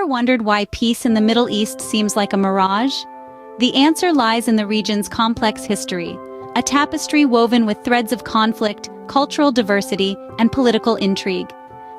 ever wondered why peace in the Middle East seems like a mirage? The answer lies in the region's complex history, a tapestry woven with threads of conflict, cultural diversity, and political intrigue.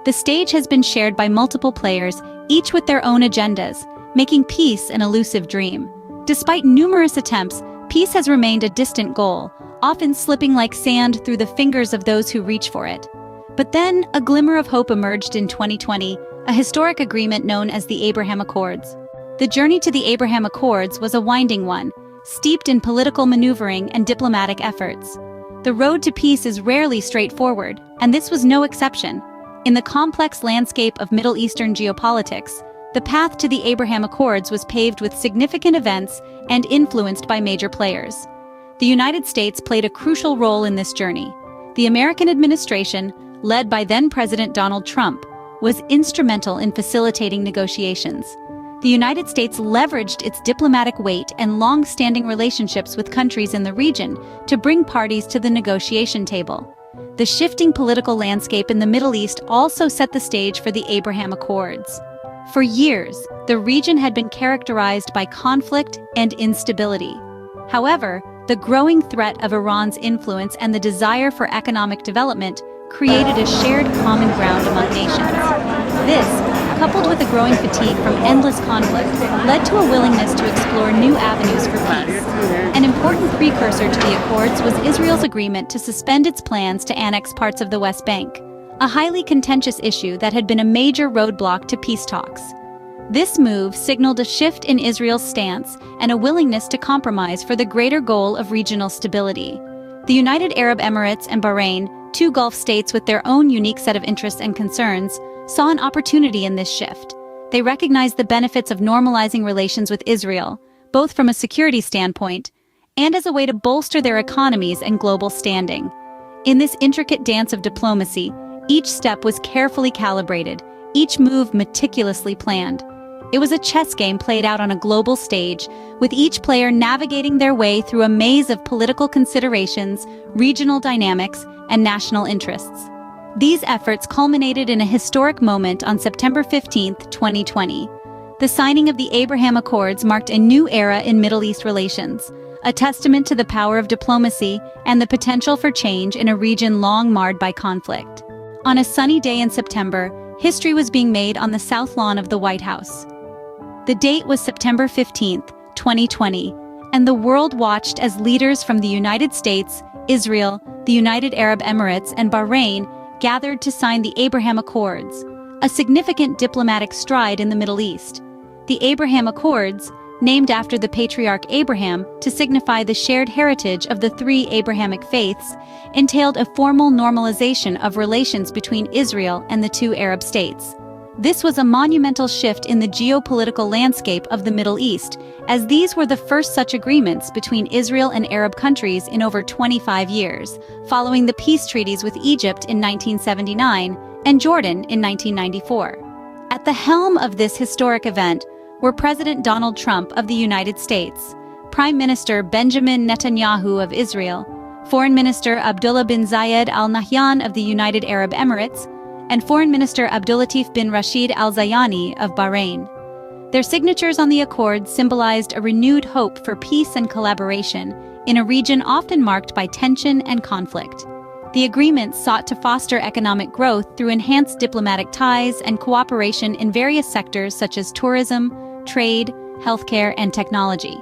The stage has been shared by multiple players, each with their own agendas, making peace an elusive dream. Despite numerous attempts, peace has remained a distant goal, often slipping like sand through the fingers of those who reach for it. But then, a glimmer of hope emerged in 2020, a historic agreement known as the Abraham Accords. The journey to the Abraham Accords was a winding one, steeped in political maneuvering and diplomatic efforts. The road to peace is rarely straightforward, and this was no exception. In the complex landscape of Middle Eastern geopolitics, the path to the Abraham Accords was paved with significant events and influenced by major players. The United States played a crucial role in this journey. The American administration, led by then-President Donald Trump, was instrumental in facilitating negotiations. The United States leveraged its diplomatic weight and long-standing relationships with countries in the region to bring parties to the negotiation table. The shifting political landscape in the Middle East also set the stage for the Abraham Accords. For years, the region had been characterized by conflict and instability. However, the growing threat of Iran's influence and the desire for economic development created a shared common ground among nations. This, coupled with a growing fatigue from endless conflict, led to a willingness to explore new avenues for peace. An important precursor to the Accords was Israel's agreement to suspend its plans to annex parts of the West Bank, a highly contentious issue that had been a major roadblock to peace talks. This move signaled a shift in Israel's stance and a willingness to compromise for the greater goal of regional stability. The United Arab Emirates and Bahrain, two Gulf states with their own unique set of interests and concerns, saw an opportunity in this shift. They recognized the benefits of normalizing relations with Israel, both from a security standpoint and as a way to bolster their economies and global standing. In this intricate dance of diplomacy, each step was carefully calibrated, each move meticulously planned. It was a chess game played out on a global stage, with each player navigating their way through a maze of political considerations, regional dynamics, and national interests. These efforts culminated in a historic moment on September 15, 2020. The signing of the Abraham Accords marked a new era in Middle East relations, a testament to the power of diplomacy and the potential for change in a region long marred by conflict. On a sunny day in September, history was being made on the South Lawn of the White House. The date was September 15, 2020, and the world watched as leaders from the United States, Israel, the United Arab Emirates, and Bahrain gathered to sign the Abraham Accords, a significant diplomatic stride in the Middle East. The Abraham Accords, named after the patriarch Abraham to signify the shared heritage of the three Abrahamic faiths, entailed a formal normalization of relations between Israel and the two Arab states. This was a monumental shift in the geopolitical landscape of the Middle East, as these were the first such agreements between Israel and Arab countries in over 25 years, following the peace treaties with Egypt in 1979 and Jordan in 1994. At the helm of this historic event were President Donald Trump of the United States, Prime Minister Benjamin Netanyahu of Israel, Foreign Minister Abdullah bin Zayed Al Nahyan of the United Arab Emirates, and Foreign Minister Abdulatif bin Rashid Al Zayani of Bahrain. Their signatures on the accord symbolized a renewed hope for peace and collaboration in a region often marked by tension and conflict. The agreements sought to foster economic growth through enhanced diplomatic ties and cooperation in various sectors such as tourism, trade, healthcare, and technology.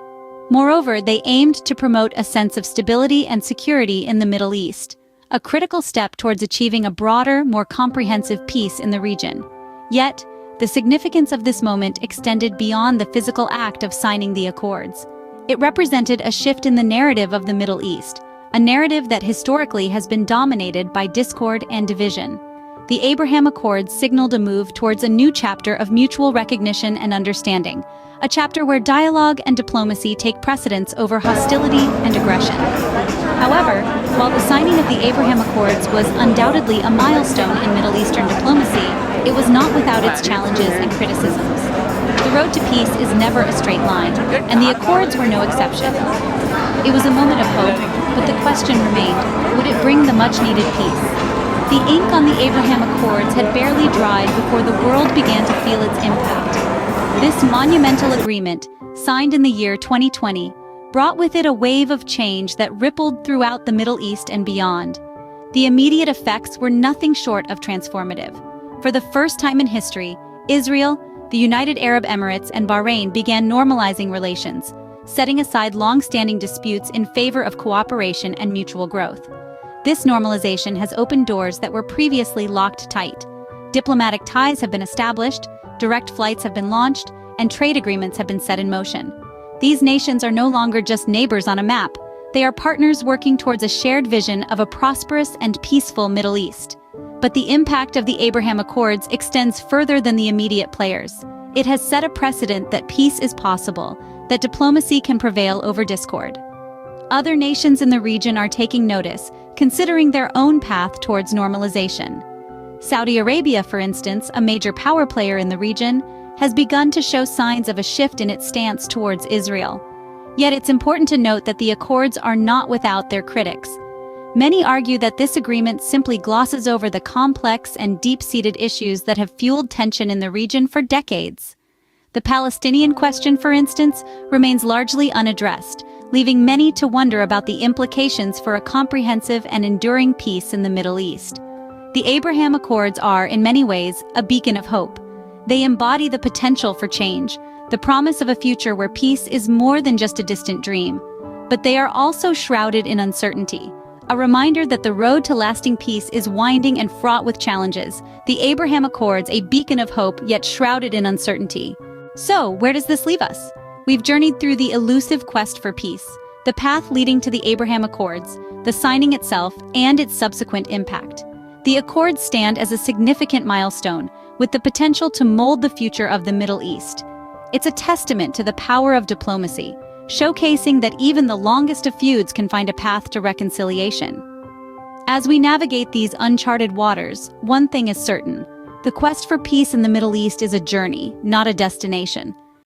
Moreover, they aimed to promote a sense of stability and security in the Middle East, a critical step towards achieving a broader, more comprehensive peace in the region. Yet, the significance of this moment extended beyond the physical act of signing the accords. It represented a shift in the narrative of the Middle East, a narrative that historically has been dominated by discord and division. The Abraham Accords signaled a move towards a new chapter of mutual recognition and understanding, a chapter where dialogue and diplomacy take precedence over hostility and aggression. However, while the signing of the Abraham Accords was undoubtedly a milestone in Middle Eastern diplomacy, it was not without its challenges and criticisms. The road to peace is never a straight line, and the Accords were no exception. It was a moment of hope, but the question remained, would it bring the much-needed peace? The ink on the Abraham Accords had barely dried before the world began to feel its impact. This monumental agreement, signed in the year 2020, brought with it a wave of change that rippled throughout the Middle East and beyond. The immediate effects were nothing short of transformative. For the first time in history, Israel, the United Arab Emirates, and Bahrain began normalizing relations, setting aside long-standing disputes in favor of cooperation and mutual growth. This normalization has opened doors that were previously locked tight. Diplomatic ties have been established, direct flights have been launched, and trade agreements have been set in motion. These nations are no longer just neighbors on a map. They are partners working towards a shared vision of a prosperous and peaceful Middle East. But the impact of the Abraham Accords extends further than the immediate players. It has set a precedent that peace is possible, that diplomacy can prevail over discord. Other nations in the region are taking notice, considering their own path towards normalization. Saudi Arabia, for instance, a major power player in the region, has begun to show signs of a shift in its stance towards Israel. Yet it's important to note that the accords are not without their critics. Many argue that this agreement simply glosses over the complex and deep-seated issues that have fueled tension in the region for decades. The Palestinian question, for instance, remains largely unaddressed, leaving many to wonder about the implications for a comprehensive and enduring peace in the Middle East. The Abraham Accords are, in many ways, a beacon of hope. They embody the potential for change, the promise of a future where peace is more than just a distant dream. But they are also shrouded in uncertainty, a reminder that the road to lasting peace is winding and fraught with challenges. The Abraham Accords, a beacon of hope yet shrouded in uncertainty. So, where does this leave us? We've journeyed through the elusive quest for peace, the path leading to the Abraham Accords, the signing itself, and its subsequent impact. The Accords stand as a significant milestone, with the potential to mold the future of the Middle East. It's a testament to the power of diplomacy, showcasing that even the longest of feuds can find a path to reconciliation. As we navigate these uncharted waters, one thing is certain: the quest for peace in the Middle East is a journey, not a destination.